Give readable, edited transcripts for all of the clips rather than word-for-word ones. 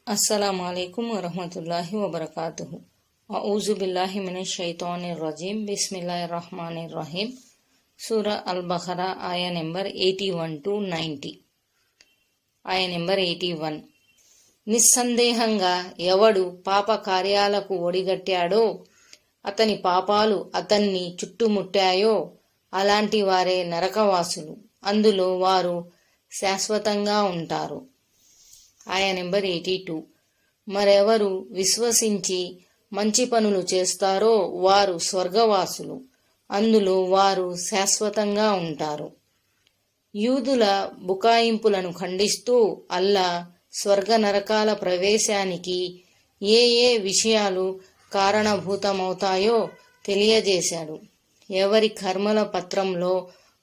अस्सलाम वालेकुम वरहमतुल्लाहि वबरकातुहु। अऊज़ु बिल्लाहि मिनश शैतानिर रजीम। बिस्मिल्लाहिर रहमानिर रहीम। सूरा अल बकरा आया నెంబర్ 81 to 90. ఆయ నెంబర్ 81. నిస్సందేహంగా ఎవడు పాప కార్యాలకు ఒడిగట్టాడో, అతని పాపాలు అతన్ని చుట్టుముట్టాయో అలాంటి వారే నరకవాసులు, అందులో వారు శాశ్వతంగా ఉంటారు. ఆయ నెంబర్ 82. మరెవరు విశ్వసించి మంచి పనులు చేస్తారో వారు స్వర్గవాసులు, అందులో వారు శాశ్వతంగా ఉంటారు. యూదుల బుకాయింపులను ఖండిస్తూ అల్లా స్వర్గ నరకాల ప్రవేశానికి ఏ ఏ విషయాలు కారణభూతమవుతాయో తెలియజేశాడు. ఎవరి కర్మల పత్రంలో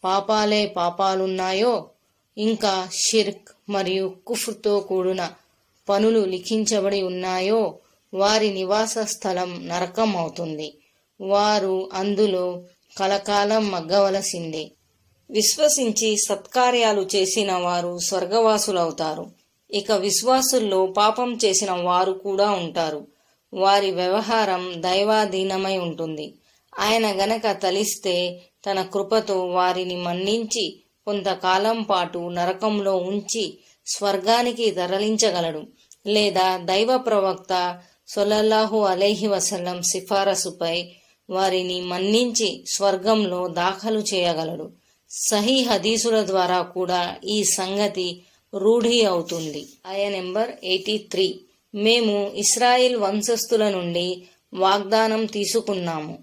పాపాలే పాపాలున్నాయో, ఇంకా షిర్క్ మరియు కుఫ్ర్తో కూడిన పనులు లిఖించబడి ఉన్నాయో వారి నివాస స్థలం నరకం అవుతుంది. వారు అందులో కలకాలం మగ్గవలసిందే. విశ్వసించి సత్కార్యాలు చేసిన వారు స్వర్గవాసులవుతారు. ఇక విశ్వాసుల్లో పాపం చేసిన వారు కూడా ఉంటారు. వారి వ్యవహారం దైవాధీనమై ఉంటుంది. ఆయన గనక తలిస్తే తన కృపతో వారిని మన్నించి కొంతకాలం పాటు నరకంలో ఉంచి స్వర్గానికి తరలించగలడు. లేదా దైవ ప్రవక్త సల్లల్లాహు అలైహి వసల్లం సిఫారసుపై వారిని మన్నించి స్వర్గంలో దాఖలు చేయగలడు. సహీ హదీసుల ద్వారా కూడా ఈ సంగతి రూఢి అవుతుంది. ఆయ నెంబర్ 83. మేము ఇస్రాయిల్ వంశస్థుల నుండి వాగ్దానం తీసుకున్నాము,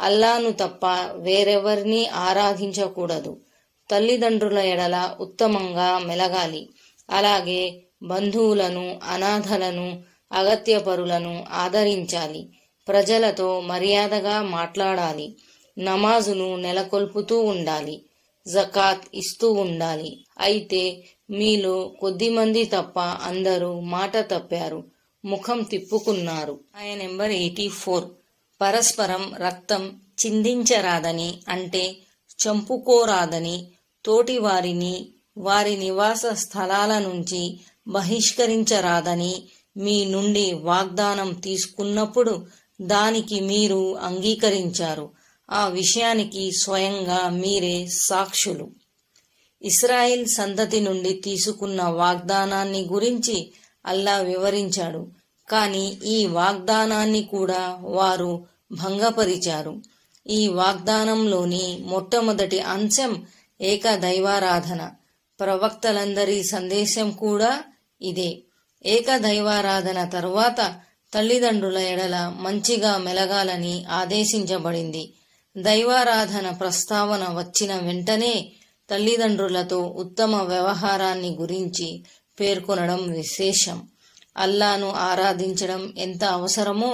అల్లాను తప్ప వేరెవరిని ఆరాధించకూడదు. తల్లిదండ్రుల ఎడల ఉత్తమంగా మెలగాలి. అలాగే బంధువులను, అనాథలను, అగత్యపరులను ఆదరించాలి. ప్రజలతో మర్యాదగా మాట్లాడాలి. నమాజును నెలకొల్పుతూ ఉండాలి. జకాత్ ఇస్తూ ఉండాలి. అయితే మీలో కొద్దిమంది తప్ప అందరూ మాట తప్పారు, ముఖం తిప్పుకున్నారు. ఆయ నెంబర్ 84. పరస్పరం రక్తం చిందించరాదని, అంటే చంపుకోరాదని, తోటి వారిని వారి నివాస స్థలాల నుంచి బహిష్కరించరాదని మీ నుండి వాగ్దానం తీసుకున్నప్పుడు దానికి మీరు అంగీకరించారు. ఆ విషయానికి స్వయంగా మీరే సాక్షులు. ఇస్రాయిల్ సంతతి నుండి తీసుకున్న వాగ్దానాన్ని గురించి అల్లా వివరించాడు. కానీ ఈ వాగ్దానాన్ని కూడా వారు భంగపరిచారు. ఈ వాగ్దానంలోని మొట్టమొదటి అంశం ఏకదైవారాధన. ప్రవక్తలందరి సందేశం కూడా ఇదే. ఏకదైవారాధన తరువాత తల్లిదండ్రుల ఎడల మంచిగా మెలగాలని ఆదేశించబడింది. దైవారాధన ప్రస్తావన వచ్చిన వెంటనే తల్లిదండ్రులతో ఉత్తమ వ్యవహారాన్ని గురించి పేర్కొనడం విశేషం. అల్లాను ఆరాధించడం ఎంత అవసరమో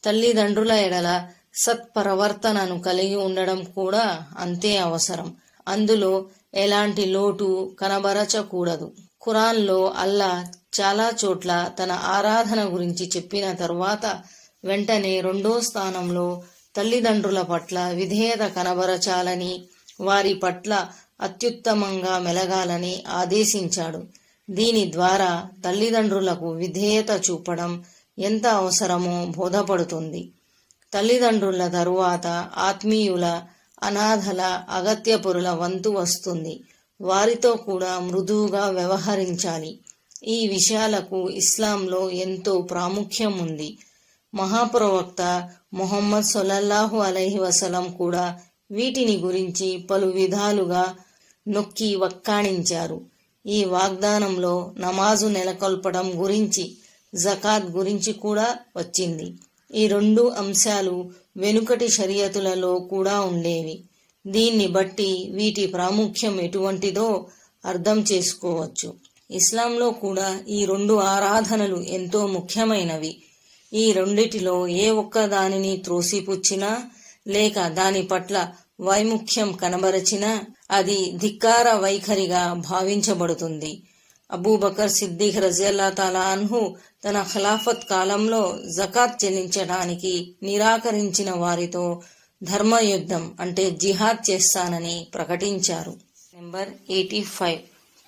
తల్లిదండ్రుల ఎడల సత్ప్రవర్తనను కలిగి ఉండడం కూడా అంతే అవసరం. అందులో ఎలాంటి లోటు కనబరచకూడదు. ఖురాన్లో అల్లా చాలా చోట్ల తన ఆరాధన గురించి చెప్పిన తరువాత వెంటనే రెండో స్థానంలో తల్లిదండ్రుల పట్ల విధేయత కనబరచాలని, వారి పట్ల అత్యుత్తమంగా మెలగాలని ఆదేశించాడు. దీని ద్వారా తల్లిదండ్రులకు విధేయత చూపడం ఎంత అవసరమో బోధపడుతుంది. తల్లిదండ్రుల తరువాత ఆత్మీయుల, అనాథల, అగత్యపురుల వంతు వస్తుంది. వారితో కూడా మృదువుగా వ్యవహరించాలి. ఈ విషయాలకు ఇస్లాంలో ఎంతో ప్రాముఖ్యం ఉంది. మహాప్రవక్త ముహమ్మద్ సల్లల్లాహు అలైహి వసల్లం కూడా వీటిని గురించి పలు విధాలుగా నొక్కి వక్కాణించారు. ఈ వాగ్దానంలో నమాజు నెలకొల్పడం గురించి, జకాత్ గురించి కూడా వచ్చింది. ఈ రెండు అంశాలు వెనుకటి షరియతులలో కూడా ఉండేవి. దీన్ని బట్టి వీటి ప్రాముఖ్యం ఎటువంటిదో అర్థం చేసుకోవచ్చు. ఇస్లాంలో కూడా ఈ రెండు ఆరాధనలు ఎంతో ముఖ్యమైనవి. ఈ రెండిటిలో ఏ ఒక్క దానిని త్రోసిపుచ్చినా లేక దాని పట్ల వైముఖ్యం కనబరచినా అది ధిక్కార వైఖరిగా భావించబడుతుంది. అబూబకర్ సిద్దిక్ రజియల్లా తాలా అన్హు తన ఖిలాఫత్ కాలంలో జకాత్ చెల్లించడానికి నిరాకరించిన వారితో ధర్మయుద్ధం అంటే జిహాద్ చేస్తానని ప్రకటించారు. నెంబర్ 85.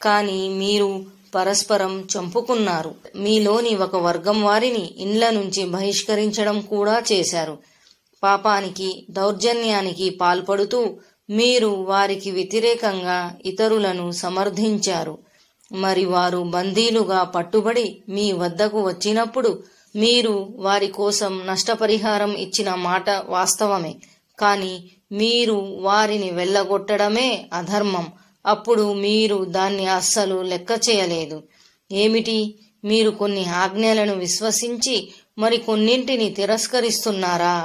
కానీ మీరు పరస్పరం చంపుకున్నారు. మీలోని ఒక వర్గం వారిని ఇండ్ల నుంచి బహిష్కరించడం కూడా చేశారు. పాపానికి, దౌర్జన్యానికి పాల్పడుతూ మీరు వారికి వ్యతిరేకంగా ఇతరులను సమర్థించారు. మరి వారు బందీలుగా పట్టుబడి మీ వద్దకు వచ్చినప్పుడు మీరు వారి కోసం నష్టపరిహారం ఇచ్చిన మాట వాస్తవమే. కానీ మీరు వారిని వెళ్ళగొట్టడమే అధర్మం. అప్పుడు మీరు దాన్ని అస్సలు లెక్క చేయలేదు. ఏమిటి, మీరు కొన్ని ఆజ్ఞలను విశ్వసించి మరికొన్నింటిని తిరస్కరిస్తున్నారా?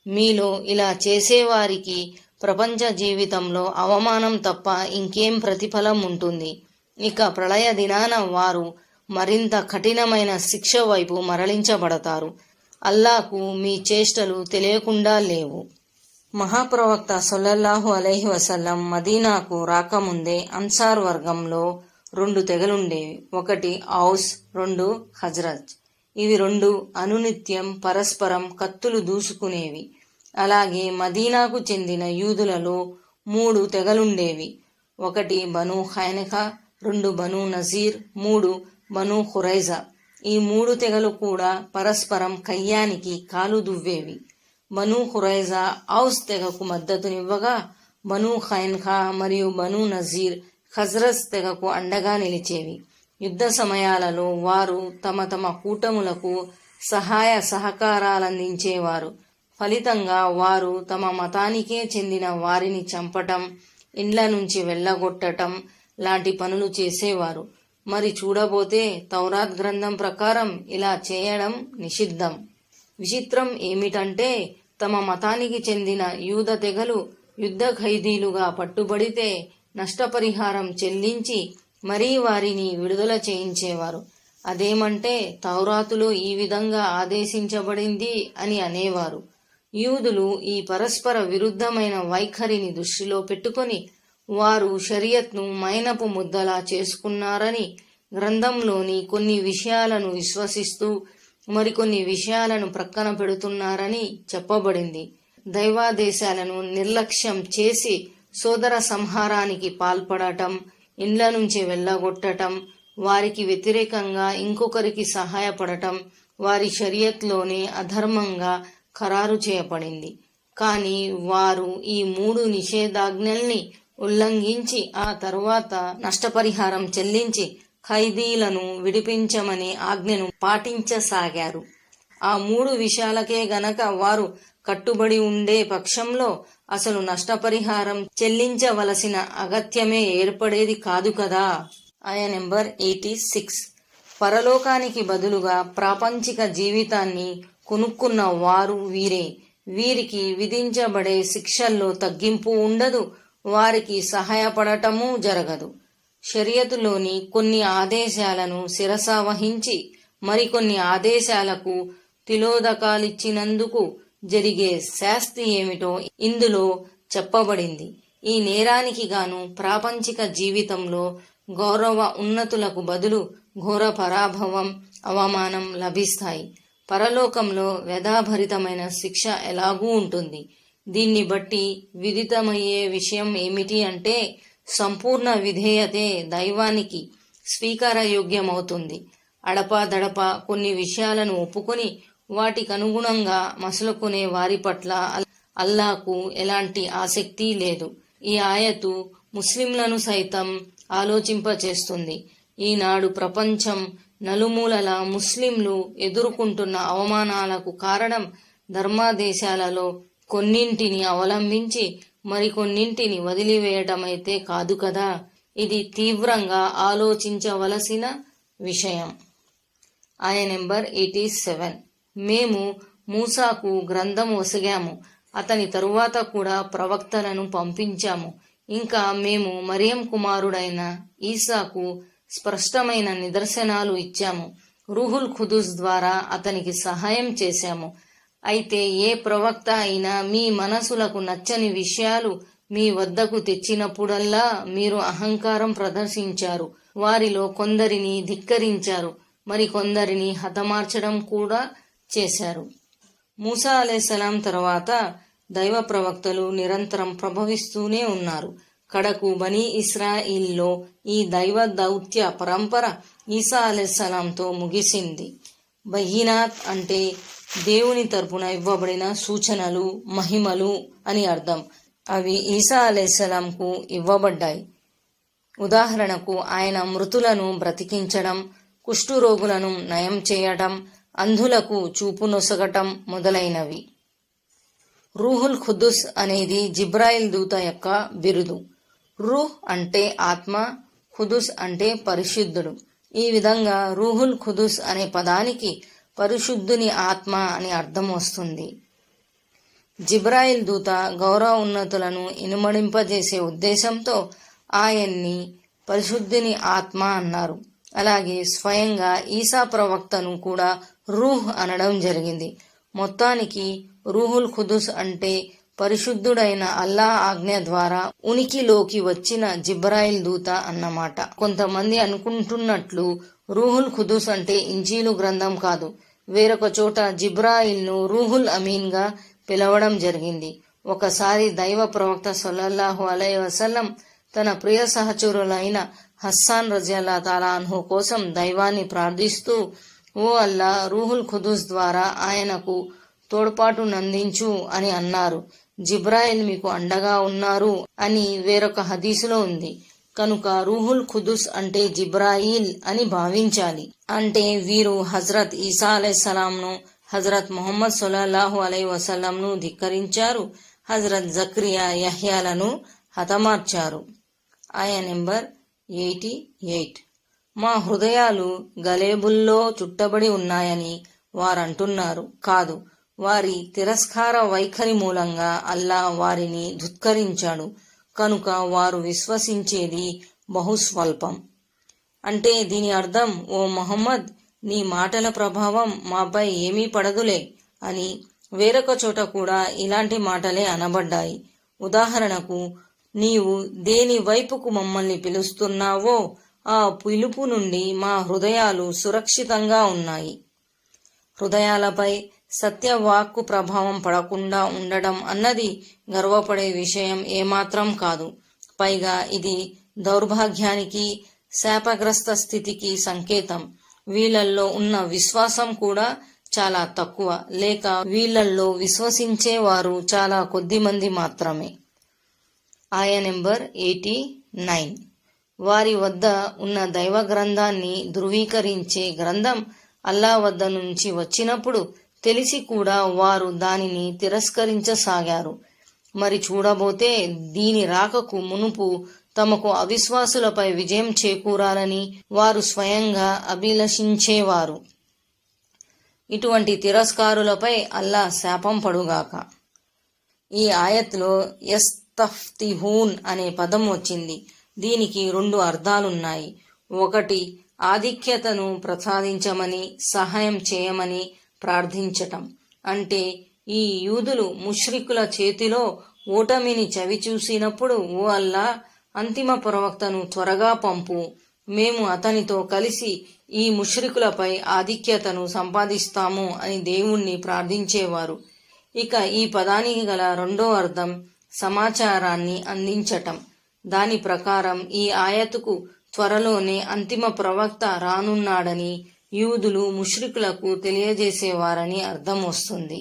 మీలో ఇలా చేసేవారికి ప్రపంచ జీవితంలో అవమానం తప్ప ఇంకేం ప్రతిఫలం ఉంటుంది? ఇక ప్రళయ దినాన వారు మరింత కఠినమైన శిక్ష వైపు మరలించబడతారు. అల్లాకు మీ చేష్టలు తెలియకుండా లేవు. మహాప్రవక్త సల్లల్లాహు అలైహి వసల్లం మదీనాకు రాకముందే అన్సార్ వర్గంలో 2 తెగలుండేవి. ఒకటి ఔస్, 2 హజ్రజ్. ఇవి 2 అనునిత్యం పరస్పరం కత్తులు దూసుకునేవి. అలాగే మదీనాకు చెందిన యూదులలో 3 తెగలుండేవి. ఒకటి బను ఖైనఖా, 2 బను నజీర్, 3 బను ఖురైజా. ఈ 3 తెగలు కూడా పరస్పరం కయ్యానికి కాలు దువ్వేవి. బను ఖురైజా ఔస్ తెగకు మద్దతునివ్వగా, బను ఖైనఖా మరియు బను నజీర్ ఖజ్రజ్ తెగకు అండగా నిలిచేవి. యుద్ధ సమయాలలో వారు తమ తమ కూటములకు సహాయ సహకారాలందించేవారు. ఫలితంగా వారు తమ మతానికే చెందిన వారిని చంపటం, ఇండ్ల నుంచి వెళ్ళగొట్టటం లాంటి పనులు చేసేవారు. మరి చూడబోతే తౌరాత్ గ్రంథం ప్రకారం ఇలా చేయడం నిషిద్ధం. విచిత్రం ఏమిటంటే తమ మతానికి చెందిన యూద తెగలు యుద్ధ ఖైదీలుగా పట్టుబడితే నష్టపరిహారం చెల్లించి మరీ వారిని విడుదల చేయించేవారు. అదేమంటే తౌరాతులో ఈ విధంగా ఆదేశించబడింది అని అనేవారు. యూదులు ఈ పరస్పర విరుద్ధమైన వైఖరిని దృష్టిలో పెట్టుకొని వారు షరియత్ను మైనపు ముద్దలా చేసుకున్నారని గ్రంథంలోని కొన్ని విషయాలను విశ్వసిస్తూ మరికొన్ని విషయాలను ప్రక్కన పెడుతున్నారని చెప్పబడింది. దైవాదేశాలను నిర్లక్ష్యం చేసి సోదర సంహారానికి పాల్పడటం, ఇండ్ల నుంచి వెళ్ళగొట్టటం, వారికి వ్యతిరేకంగా ఇంకొకరికి సహాయపడటం వారి షరియత్లోనే అధర్మంగా ఖరారు చేయబడింది. కానీ వారు ఈ 3 నిషేధాజ్ఞల్ని ఉల్లంఘించి ఆ తరువాత నష్టపరిహారం చెల్లించి ఖైదీలను విడిపించమనే ఆజ్ఞను పాటించసాగారు. ఆ 3 విషయాలకే గనక వారు కట్టుబడి ఉండే పక్షంలో అసలు నష్టపరిహారం చెల్లించవలసిన అగత్యమే ఏర్పడేది కాదు కదా. ఆయా నెంబర్ 86. పరలోకానికి బదులుగా ప్రాపంచిక జీవితాన్ని కొనుక్కున్న వారు వీరే. వీరికి విధించబడే శిక్షల్లో తగ్గింపు ఉండదు, వారికి సహాయపడటమూ జరగదు. షరియతులోని కొన్ని ఆదేశాలను శిరసావహించి మరికొన్ని ఆదేశాలకు తిలోదకాలిచ్చినందుకు జరిగే శాస్తి ఏమిటో ఇందులో చెప్పబడింది. ఈ నేరానికి గాను ప్రాపంచిక జీవితంలో గౌరవ ఉన్నతులకు బదులు ఘోర పరాభవం, అవమానం లభిస్తాయి. పరలోకంలో వ్యధాభరితమైన శిక్ష ఎలాగూ ఉంటుంది. దీన్ని బట్టి విదితమయ్యే విషయం ఏమిటి అంటే సంపూర్ణ విధేయతే దైవానికి స్వీకారయోగ్యమవుతుంది. అడపాదడపా కొన్ని విషయాలను ఒప్పుకొని వాటికనుగుణంగా మసలుకునే వారి పట్ల అల్లాకు ఎలాంటి ఆసక్తి లేదు. ఈ ఆయతు ముస్లింలను సైతం ఆలోచింపచేస్తుంది. ఈనాడు ప్రపంచం నలుమూలల ముస్లింలు ఎదుర్కొంటున్న అవమానాలకు కారణం ధర్మాదేశాలలో కొన్నింటిని అవలంబించి మరికొన్నింటిని వదిలివేయటమైతే కాదు కదా. ఇది తీవ్రంగా ఆలోచించవలసిన విషయం. ఆయా నెంబర్ 87. మేము మూసాకు గ్రంథం వసగాము, అతని తరువాత కూడా ప్రవక్తలను పంపించాము. ఇంకా మేము మరియం కుమారుడైన ఈసాకు స్పష్టమైన నిదర్శనాలు ఇచ్చాము. రూహుల్ ఖుదుస్ ద్వారా అతనికి సహాయం చేశాము. అయితే ఏ ప్రవక్త అయినా మీ మనసులకు నచ్చని విషయాలు మీ వద్దకు తెచ్చినప్పుడల్లా మీరు అహంకారం ప్రదర్శించారు. వారిలో కొందరిని ధిక్కరించారు, మరికొందరిని హతమార్చడం కూడా చేశారు. మూసా అలైహిస్సలాం తర్వాత దైవ ప్రవక్తలు నిరంతరం ప్రభవిస్తూనే ఉన్నారు. కడకు బనీ ఇస్రాయిల్లో ఈ దైవ దౌత్య పరంపర ఈసా అలైహిస్సలాంతో ముగిసింది. బయ్యినాత్ అంటే దేవుని తరపున ఇవ్వబడిన సూచనలు, మహిమలు అని అర్థం. అవి ఈసా అలైహిస్సలాంకు ఇవ్వబడ్డాయి. ఉదాహరణకు ఆయన మృతులను బ్రతికించడం, కుష్ఠురోగులను నయం చేయటం, అంధులకు చూపు నొసగటం మొదలైనవి. రూహుల్ ఖుదుస్ అనేది జిబ్రాయిల్ దూత యొక్క బిరుదు. రూహ్ అంటే ఆత్మ, ఖుదుస్ అంటే పరిశుద్ధుడు. ఈ విధంగా రూహుల్ ఖుదుస్ అనే పదానికి పరిశుద్ధుని ఆత్మ అని అర్థం వస్తుంది. జిబ్రాయిల్ దూత గౌరవ ఉన్నతులను ఇనుమడింపజేసే ఉద్దేశంతో ఆయన్ని పరిశుద్ధుని ఆత్మ అన్నారు. అలాగే స్వయంగా ఈసా ప్రవక్తను కూడా రూహ్ అనడం జరిగింది. మొత్తానికి రూహుల్ ఖుదుస్ అంటే పరిశుద్ధుడైన అల్లా ఆజ్ఞ ద్వారా ఉనికిలోకి వచ్చిన జిబ్రాయిల్ దూత అన్నమాట. కొంతమంది అనుకుంటున్నట్లు రూహుల్ ఖుదుస్ అంటే ఇంజీలు గ్రంథం కాదు. వేరొక చోట జిబ్రాయిల్ను రూహుల్ అమీన్ గా పిలవడం జరిగింది. ఒకసారి దైవ ప్రవక్త సల్లల్లాహు అలైహి వసల్లం తన ప్రియ సహచరులైన హస్సాన్ రజియల్లాహు తాలా అన్హు కోసం దైవాన్ని ప్రార్థిస్తూ, ఓ అల్లా, రూహుల్ ఖుదుస్ ద్వారా ఆయనకు తోడ్పాటు నందించు అని అన్నారు. జిబ్రాయిల్ మీకు అండగా ఉన్నారు అని వేరొక హదీసులో ఉంది. కనుక రూహుల్ ఖుదుస్ అంటే జిబ్రాయిల్ అని భావించాలి. అంటే వీరు హజరత్ ఈసా అలైహిస్సలాంను, హజరత్ ముహమ్మద్ సల్లల్లాహు అలైహి వసల్లంను ధిక్కరించారు. హజరత్ జక్రియా, యహ్యాలను హతమార్చారు. ఆయా నెంబర్ 88. మా హృదయాలు గలేబుల్లో చుట్టబడి ఉన్నాయని వారంటున్నారు. కాదు, వారి తిరస్కార వైఖరి మూలంగా అల్లా వారిని ధుత్కరించాడు. కనుక వారు విశ్వసించేది బహుస్వల్పం. అంటే దీని అర్థం, ఓ ముహమ్మద్, నీ మాటల ప్రభావం మాపై ఏమీ పడదులే అని. వేరొక చోట కూడా ఇలాంటి మాటలే అనబడ్డాయి. ఉదాహరణకు, నీవు దేని వైపుకు మమ్మల్ని పిలుస్తున్నావో ఆ పిలుపు నుండి మా హృదయాలు సురక్షితంగా ఉన్నాయి. హృదయాలపై సత్యవాక్కు ప్రభావం పడకుండా ఉండడం అన్నది గర్వపడే విషయం ఏమాత్రం కాదు. పైగా ఇది దౌర్భాగ్యానికి, శాపగ్రస్త స్థితికి సంకేతం. వీళ్ళల్లో ఉన్న విశ్వాసం కూడా చాలా తక్కువ, లేక వీళ్ళల్లో విశ్వసించేవారు చాలా కొద్ది మంది మాత్రమే. ఆయా నెంబర్ 89. వారి వద్ద ఉన్న దైవ గ్రంథాన్ని ధృవీకరించే గ్రంథం అల్లా వద్ద నుంచి వచ్చినప్పుడు తెలిసి కూడా వారు దానిని తిరస్కరించసాగారు. మరి చూడబోతే దీని రాకకు మునుపు తమకు అవిశ్వాసులపై విజయం చేకూరాలని వారు స్వయంగా అభిలషించేవారు. ఇటువంటి తిరస్కారులపై అల్లా శాపం పడుగాక. ఈ ఆయత్లో యస్తఫ్తిహూన్ అనే పదం వచ్చింది. దీనికి 2 అర్థాలున్నాయి. ఒకటి, ఆధిక్యతను ప్రసాదించమని, సహాయం చేయమని ప్రార్థించటం. అంటే ఈ యూదులు ముష్రికుల చేతిలో ఓటమిని చవిచూసినప్పుడు, ఓ అల్లా, అంతిమ ప్రవక్తను త్వరగా పంపు, మేము అతనితో కలిసి ఈ ముష్రికులపై ఆధిక్యతను సంపాదిస్తాము అని దేవుణ్ణి ప్రార్థించేవారు. ఇక ఈ పదానికి గల 2వ అర్థం సమాచారాన్ని అందించటం. దాని ప్రకారం ఈ ఆయతుకు త్వరలోనే అంతిమ ప్రవక్త రానున్నాడని యూదులు ముష్రికులకు తెలియజేసేవారని అర్థం వస్తుంది.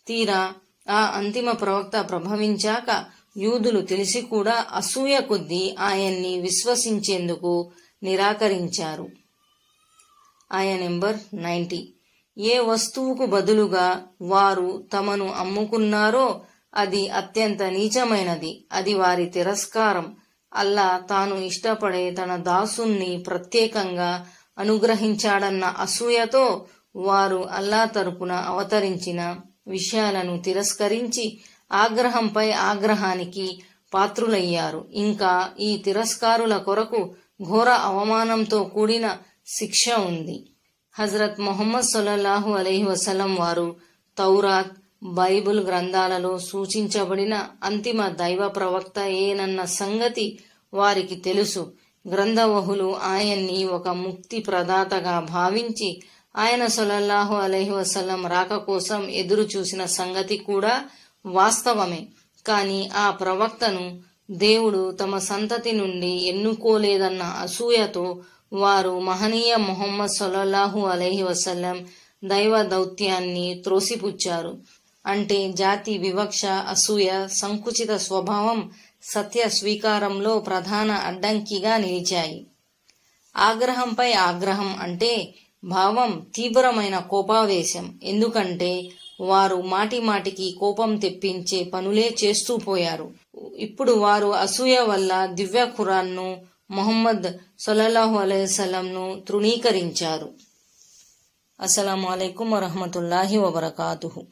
తీరా ఆ అంతిమ ప్రవక్త ప్రభవించాక యూదులు తెలిసి కూడా అసూయ కొద్దీ ఆయన్ని విశ్వసించేందుకు నిరాకరించారు. ఆయా నెంబర్ 90. ఏ వస్తువుకు బదులుగా వారు తమను అమ్ముకున్నారో అది అత్యంత నీచమైనది. అది వారి తిరస్కారం. అల్లా తాను ఇష్టపడే తన దాసుణ్ణి ప్రత్యేకంగా అనుగ్రహించాడన్న అసూయతో వారు అల్లా తరపున అవతరించిన విషయాలను తిరస్కరించి ఆగ్రహంపై ఆగ్రహానికి పాత్రులయ్యారు. ఇంకా ఈ తిరస్కారుల కొరకు ఘోర అవమానంతో కూడిన శిక్ష ఉంది. హజరత్ ముహమ్మద్ సల్లల్లాహు అలైహి వసల్లం వారు తౌరాత్, బైబుల్ గ్రంథాలలో సూచించబడిన అంతిమ దైవ ప్రవక్త ఏనన్న సంగతి వారికి తెలుసు. గ్రంథవహులు ఆయన్ని ఒక ముక్తి ప్రదాతగా భావించి ఆయన సల్లల్లాహు అలైహి వసల్లం రాక కోసం ఎదురు చూసిన సంగతి కూడా వాస్తవమే. కానీ ఆ ప్రవక్తను దేవుడు తమ సంతతి నుండి ఎన్నుకోలేదన్న అసూయతో వారు మహనీయ ముహమ్మద్ సల్లల్లాహు అలైహి వసల్లం దైవ దౌత్యాన్ని త్రోసిపుచ్చారు. అంటే జాతి వివక్ష, అసూయ, సంకుచిత స్వభావం సత్య స్వీకారంలో ప్రధాన అడ్డంకిగా నిలిచాయి. ఆగ్రహంపై ఆగ్రహం అంటే భావం తీవ్రమైన కోపావేశం. ఎందుకంటే వారు మాటిమాటికి కోపం తెప్పించే పనులే చేస్తూ పోయారు. ఇప్పుడు వారు అసూయ వల్ల దివ్య ఖురాన్ను, ముహమ్మద్ సల్లల్లాహు అలైహి వసల్లంను తృణీకరించారు. అస్సలాము అలైకుం వరహ్మతుల్లాహి వబరకాతుహు.